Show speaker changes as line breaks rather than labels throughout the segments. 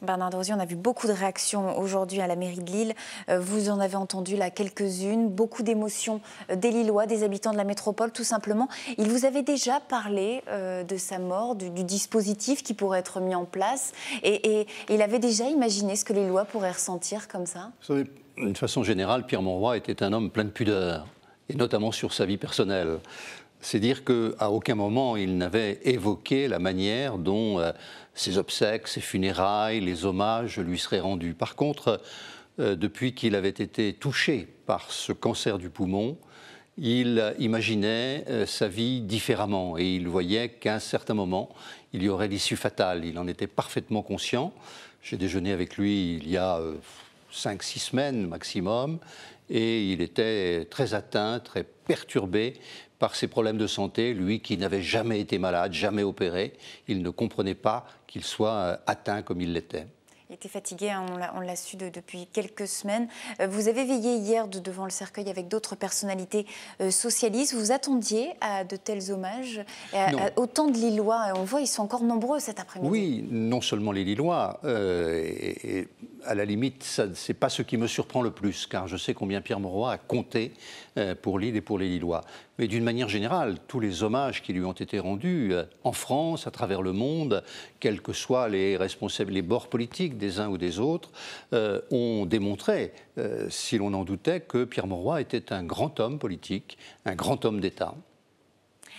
Bernard Desrosiers, on a vu beaucoup de réactions aujourd'hui à la mairie de Lille. Vous en avez entendu là quelques-unes. Beaucoup d'émotions des Lillois, des habitants de la métropole, tout simplement. Il vous avait déjà parlé de sa mort, du dispositif qui pourrait être mis en place. Et il avait déjà imaginé ce que les Lillois pourraient ressentir comme ça.
Vous savez, d'une façon générale, Pierre Mauroy était un homme plein de pudeur, et notamment sur sa vie personnelle. C'est dire qu'à aucun moment il n'avait évoqué la manière dont ses obsèques, ses funérailles, les hommages lui seraient rendus. Par contre, depuis qu'il avait été touché par ce cancer du poumon, il imaginait sa vie différemment et il voyait qu'à un certain moment, il y aurait l'issue fatale. Il en était parfaitement conscient. J'ai déjeuné avec lui il y a 5-6 semaines maximum et il était très atteint, très perturbé par ses problèmes de santé, lui qui n'avait jamais été malade, jamais opéré. Il ne comprenait pas qu'il soit atteint comme il l'était.
Il était fatigué, hein, on l'a su depuis quelques semaines. Vous avez veillé hier devant le cercueil avec d'autres personnalités socialistes. Vous attendiez à de tels hommages, à autant de Lillois. On voit, ils sont encore nombreux cet après-midi.
Oui, non seulement les Lillois. Et à la limite, ce n'est pas ce qui me surprend le plus, car je sais combien Pierre Mauroy a compté pour Lille et pour les Lillois. Mais d'une manière générale, tous les hommages qui lui ont été rendus en France, à travers le monde, quels que soient les responsables, les bords politiques des uns ou des autres, ont démontré, si l'on en doutait, que Pierre Mauroy était un grand homme politique, un grand homme d'État.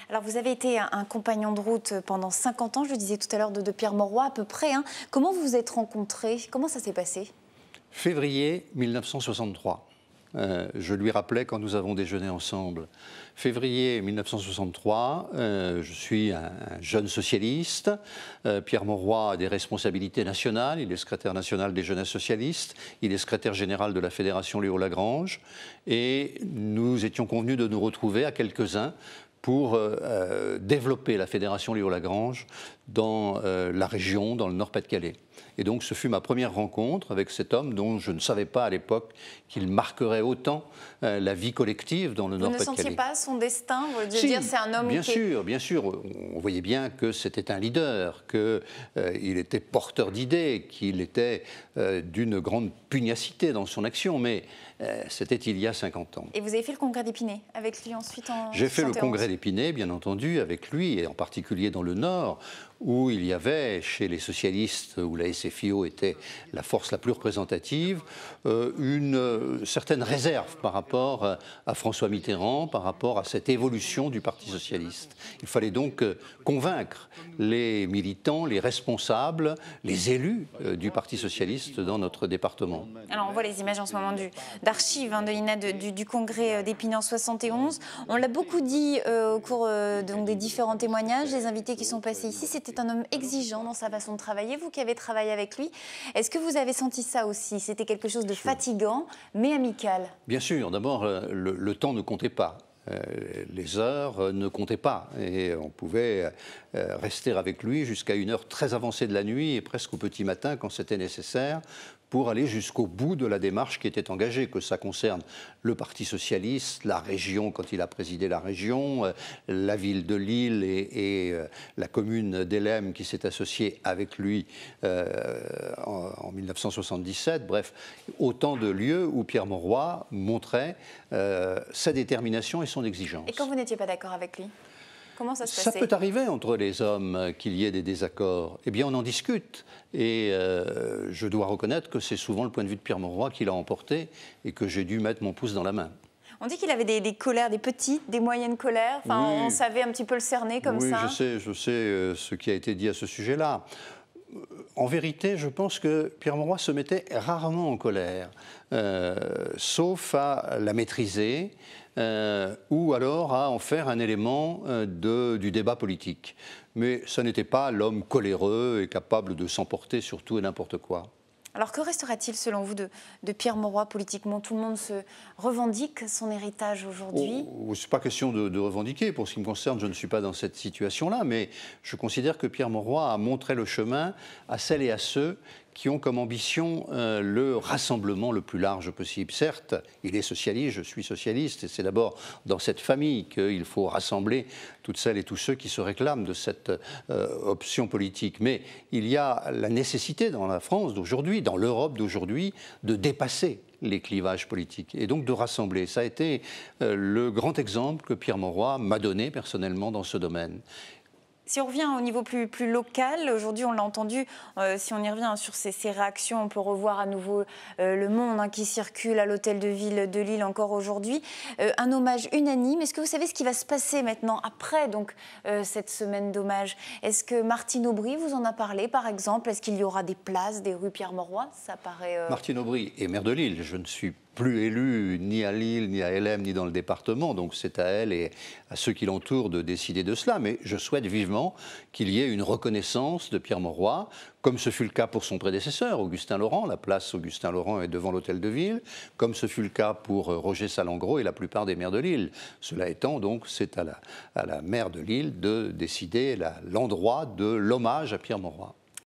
Alors vous avez été un compagnon de route pendant 50 ans, je le disais tout à l'heure, de Pierre Mauroy à peu près. Hein. Comment vous vous êtes rencontrés? Comment ça s'est passé?
Février 1963. Je lui rappelais quand nous avons déjeuné ensemble. Février 1963, je suis un jeune socialiste. Pierre Mauroy a des responsabilités nationales. Il est secrétaire national des Jeunesses socialistes. Il est secrétaire général de la Fédération Léo-Lagrange. Et nous étions convenus de nous retrouver à quelques-uns pour développer la Fédération Léo-Lagrange dans la région, dans le Nord-Pas-de-Calais. Et donc ce fut ma première rencontre avec cet homme dont je ne savais pas à l'époque qu'il marquerait autant la vie collective dans le Nord-Pas-de-Calais.
Vous ne sentiez pas son destin? Vous voulez dire c'est un homme
bien sûr, bien sûr. On voyait bien que c'était un leader, qu'il était porteur d'idées, qu'il était d'une grande pugnacité dans son action, mais c'était il y a 50 ans.
Et vous avez fait le congrès d'Épinay avec lui ensuite en 71?
J'ai fait le congrès d'Épinay, bien entendu, avec lui, et en particulier dans le Nord, où il y avait, chez les socialistes, où la SFIO était la force la plus représentative, une certaine réserve par rapport à François Mitterrand, par rapport à cette évolution du Parti socialiste. Il fallait donc convaincre les militants, les responsables, les élus du Parti socialiste dans notre département.
Alors on voit les images en ce moment d'archives de l'INA du congrès d'Épinay en 71. On l'a beaucoup dit au cours donc des différents témoignages, des invités qui sont passés ici. C'était un homme exigeant dans sa façon de travailler. Vous qui avez travaillé avec lui, est-ce que vous avez senti ça aussi? C'était quelque chose de fatigant, mais amical.
Bien sûr. D'abord, le temps ne comptait pas. Les heures ne comptaient pas et on pouvait rester avec lui jusqu'à une heure très avancée de la nuit et presque au petit matin quand c'était nécessaire pour aller jusqu'au bout de la démarche qui était engagée, que ça concerne le Parti socialiste, la région quand il a présidé la région, la ville de Lille et la commune d'Hellemmes qui s'est associée avec lui en 1977. Bref, autant de lieux où Pierre Mauroy montrait sa détermination et son exigence.
Et quand vous n'étiez pas d'accord avec lui, comment ça se passait?
Ça peut arriver entre les hommes qu'il y ait des désaccords. Eh bien, on en discute. Et je dois reconnaître que c'est souvent le point de vue de Pierre Mauroy qui l'a emporté et que j'ai dû mettre mon pouce dans la main.
On dit qu'il avait des colères, des petites, des moyennes colères. Enfin,
oui.
On savait un petit peu le cerner comme ça.
Oui, je sais ce qui a été dit à ce sujet-là. En vérité, je pense que Pierre Mauroy se mettait rarement en colère, sauf à la maîtriser ou alors à en faire un élément du débat politique. Mais ce n'était pas l'homme coléreux et capable de s'emporter sur tout et n'importe quoi.
Alors que restera-t-il selon vous de Pierre Mauroy politiquement? Tout le monde se revendique son héritage aujourd'hui.
Ce n'est pas question de revendiquer. Pour ce qui me concerne, je ne suis pas dans cette situation-là, mais je considère que Pierre Mauroy a montré le chemin à celles et à ceux qui ont comme ambition le rassemblement le plus large possible. Certes, il est socialiste, je suis socialiste, et c'est d'abord dans cette famille qu'il faut rassembler toutes celles et tous ceux qui se réclament de cette option politique. Mais il y a la nécessité dans la France d'aujourd'hui, dans l'Europe d'aujourd'hui, de dépasser les clivages politiques et donc de rassembler. Ça a été le grand exemple que Pierre Mauroy m'a donné personnellement dans ce domaine.
Si on revient au niveau plus local, aujourd'hui on l'a entendu, si on y revient sur ces réactions, on peut revoir à nouveau Le Monde qui circule à l'hôtel de ville de Lille encore aujourd'hui. Un hommage unanime. Est-ce que vous savez ce qui va se passer maintenant après donc, cette semaine d'hommage? Est-ce que Martine Aubry vous en a parlé par exemple? Est-ce qu'il y aura des places, des rues Pierre Mauroy? Ça paraît...
Martine Aubry est maire de Lille. Je ne suis plus élu ni à Lille, ni à LM, ni dans le département. Donc c'est à elle et à ceux qui l'entourent de décider de cela. Mais je souhaite vivement qu'il y ait une reconnaissance de Pierre Mauroy, comme ce fut le cas pour son prédécesseur, Augustin Laurent. La place Augustin Laurent est devant l'hôtel de ville, comme ce fut le cas pour Roger Salengro et la plupart des maires de Lille. Cela étant, donc, c'est à la maire de Lille de décider l'endroit de l'hommage à Pierre Mauroy.